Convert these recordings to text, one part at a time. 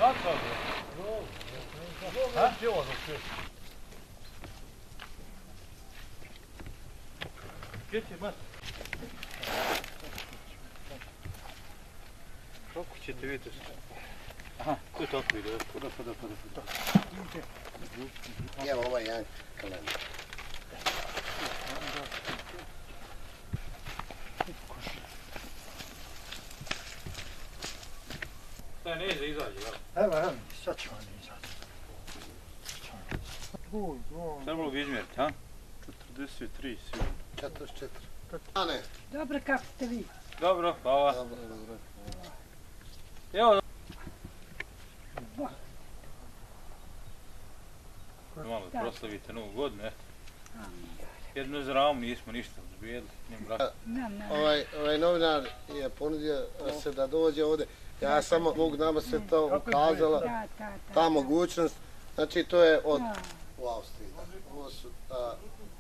Kako ćete vidjeti? Aha, tu je tako ide. Kuda. Evo ovaj jedan kalendar. Taj ne izađe, jel? Evo, sad ćemo izaći. Trebalo bi izmjeriti, ha? 43 sigurno. 44. A ne. Dobro, kako ste vi? Dobro, hvala. Dobro. Evo. Malo proslavite Novu godinu, eto. Jednu zramu nismo ništa zbijedili. Ovaj novinar je ponudio se da dođe ovdje. Ja samo mogu, nama se to ukazala, ta mogućnost. Znači to je od u Austriji. Ovo su,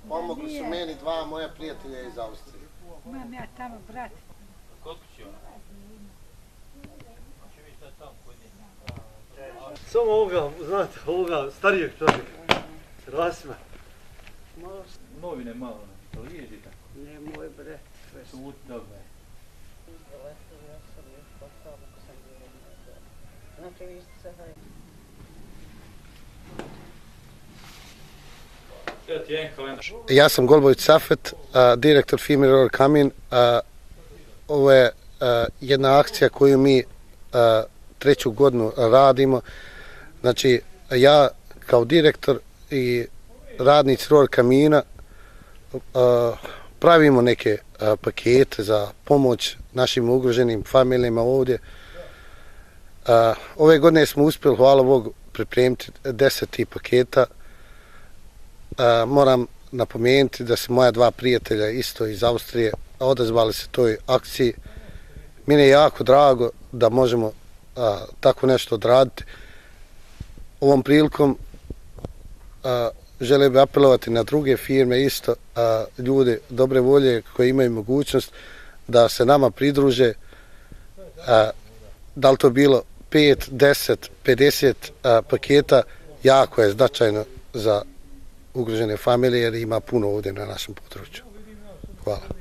pomogli su meni dva moja prijatelja iz Austrije. Imam ja tamo brat. Koliko će ona? Samo ovoga, znate, ovoga starijeg čovjeka. Rasima. Novine malo na televiziji tako. Ne, moj brat. Sud, dobro je. Ja sam Golbović Safet, direktor firme Roller Kamin. Ovo je jedna akcija koju mi treću godinu radimo. Znači, ja kao direktor i radnici Roller Kamina pravimo neke pakete za pomoć našim ugroženim familijama ovdje. Ove godine smo uspjeli, hvala Bogu, pripremiti 10 tih paketa. Moram napomenuti da se moja dva prijatelja isto iz Austrije odazvali se toj akciji. Meni je jako drago da možemo tako nešto odraditi. Ovom prilikom želio bih apelovati na druge firme isto, ljude dobre volje koji imaju mogućnost da se nama pridruže. Da li to bilo 5, 10, 50 paketa, jako je značajno za ugrožene familije jer ima puno ovdje na našem području. Hvala.